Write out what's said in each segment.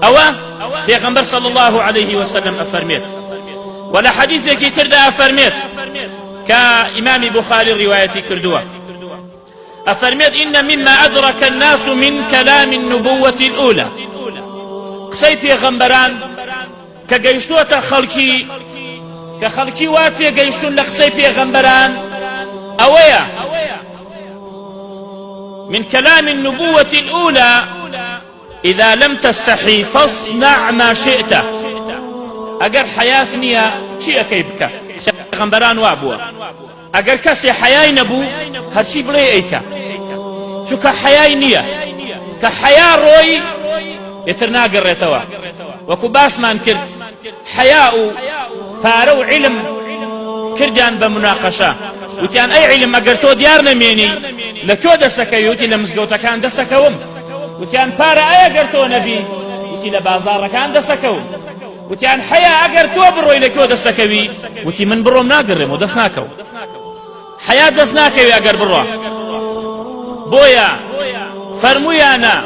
أو پیغمبر صلى الله عليه وسلم أفرميت ولا حديث كي ترد أفرميت كإمام بخاري روايتي كردوه أفرميت إن مما أدرك الناس من كلام النبوة الأولى قسەی پێغەمبەران کە گەیشتووەتە خەڵکی کە خەڵکی وا تێگەیشتون لە قسەی پێغەمبەران ئەوەیە من كلام النبوة الأولى إذا لم تستحي فاصنع ما شئت ئەگەر حەیات نییە چی ئەەکەی بکە پێغەمبەران وا بووە ئەگەر کەسێ حەیای نەبوو هەرچی بڵێ ئەیکە چونکە حەیای نییە کە حەیا ڕۆی ئێتر ناگەڕێتەوە وەکو باسمان کرد حەیا و پارە و عیلم کردیان بە مناقەشە وتیان ئەی عیلم ئەگەر تۆ دیار نەمێنی لەکوێ دەسەکەوی وتی لە مزگەوتەکان دەسەکەوم وتیان پارە ئەی ئەگەر تۆ نەبی وتی لە بازاڕەکان دەسەکەوم وتیان حەیا ئەگەر تۆ بڕۆی لەکوێ دەسەکەوی وتی من بڕۆم ناگەڕێم و دەست ناکەو حەیا دەست ناکەوی ئەگەر بڕۆ بۆیە فەرموویانە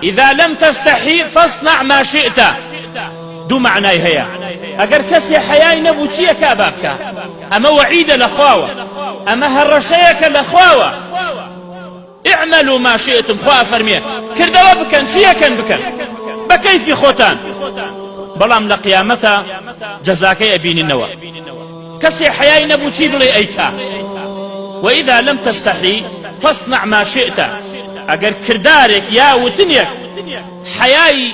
إذا لم تستحي فاصنع ما شئت دو معناي هيا أجر كسي حياي نبوتيا كابابكا أما وعيد لخواوة أما هرشيك لخواوة اعملوا ما شئتم خوا فرمية كردوا بكن شيا كان بكن بكيف خوتان بلام لقيامتا جزاك يبين النوى كسي حياي نبوتي بلي أيتا وإذا لم تستحي فاصنع ما شئت أجر كردارك يا وتنيك حياي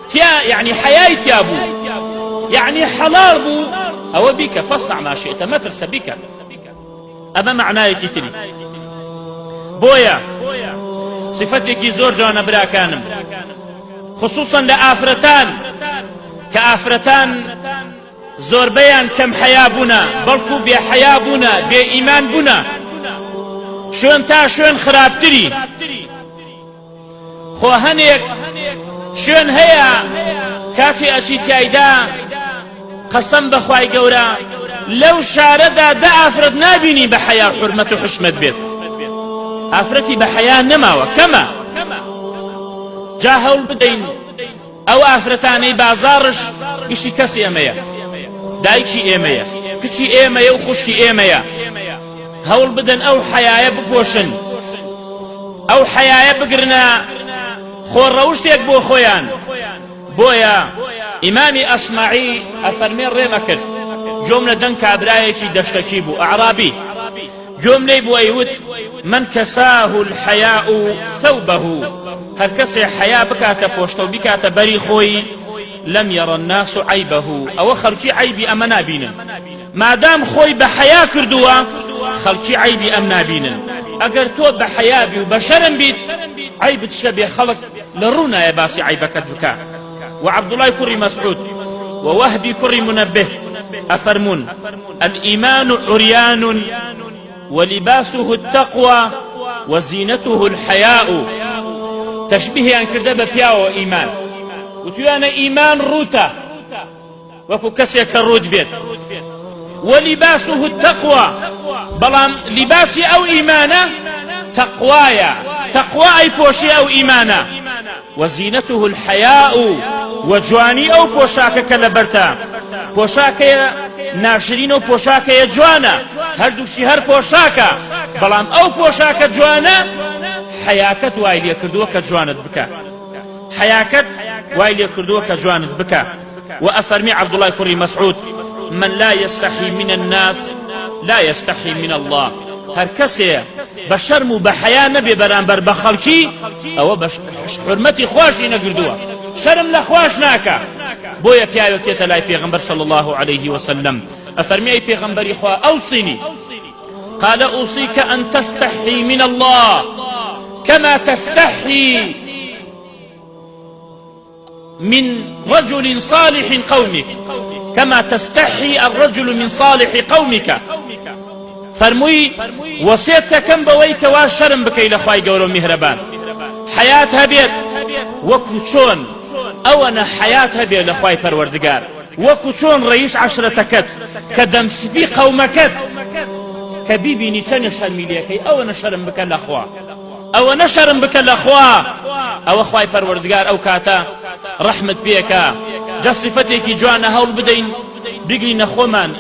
تيا يعني حياي تيابو يعني حلال بو أو بك فاصنع ما شئت ما ترسى بك أما معناه كتري بويا صفتك زور جوانا برا كانم خصوصا لآفرتان كآفرتان زور بيان كم حيابنا بلكو بي حيابنا بي إيمان بنا شون تا شون خرافتري خو هەنێک شوێن هەیە کاتی ئەچی تیایدا قەسەم بەخوای گەورە لەو شارەدا دە ئافرەت نابینی بە حەیا حورمەت و حشمەت بێت ئافرەتی بە حەیا نەماوە کەمە جا هەوڵ بدەین ئەو ئافرەتانەی بازاڕش گشتی کەسی ئێمەیە دایکی ئێمەیە کچی ئێمەیە و خوشکی ئێمەیە هەوڵ بدەن ئەو حەیایە بپۆشن ئەو حەیایە بگرنە خۆڕەوشتێک بۆ خۆیان بۆیە ئیمامی ئەسماعی ئەفەرمێ ڕێمە کرد جۆم لە دەنگ کابرایەکی دەشتەکی بوو ئەعرابی جۆم لێی بوو ئەیوت من کەساه الحەیاء ثەوبەه هەر کەسێ حەیا بکاتە پۆشتە و بیکاتە بەری خۆی لەم یەڕە الناس عەیبەه ئەوە خەڵکی عەیبی ئەمە نابینن مادام خۆی بە حەیا کردووە خەڵکی عەیبی ئەم نابینن ئەگەر تۆ بە حەیابی و بە شەرم بیت عیبت شەبێ خەڵک لە ڕوونایە باسی عیبەکەت بکە وعەبدوڵای کوڕی مەسعود ووهبی کوڕی منەبه ئەفەرمون الإيمان عريان ولباسه التقوى وزينته الحياء تشبيه أن كردب بياو إيمان وتوانا إيمان روتا وكو كسيك الروج بيت ولباسه التقوى بلام لباسي أو إيمانا تقوايا تقوى أي بوشي أو إيمانا وزينته الحياء وجواني أو بوشاك كالبرتا بوشاك ناشرين أو بوشاك يجوانا هردوشي هر بوشاك بلام أو بوشاك جوانا حياكت وايلي كردوك جوانت بكا حياكت وايلي كردوك جوانت بكا وأفرمي عبد الله كري مسعود من لا يستحي من الناس لا يستحي من الله هر کەسێ بە شەرم و بە حەیا نەبێ بەرامبەر بە خەڵکی ئەوە بە حورمەتی خواشی نەگردووە شەرم لە خوش ناکە بۆیە پیاوێک تێتە لای پێغەمبەر صلی الله عليه وسلم ئەفەرمی ئەی پێغەمبەری خوا ئەوصینی قال أوصيك أن تستحي من الله كما تستحي من رجل صالح قومك كما تستحي الرجل من صالح قومك فرمووی وەسێتەکەم بەوەی کەوا شەرم بکەی لە خوای گەورە و میهرەبان حەیات هەبێت وەکو چۆن ئەوەنە حەیات هەبێت لە خوای پەروەردگار وەکو چۆن ڕەئیس عەشرەتەکەت کە دەمسپی قەومەکەت کە بیبینی چەندە شەرمی لێەکەی ئەوەنە شەرم بکە لە خوا ئەوەنە شەرم بکە لە خوا ئەوە خوای پەروەردگار ئەو کاتە ڕەحمت پێکە جا سیفەتێکی جوانە هەوڵ بدەین بگرینە خۆمان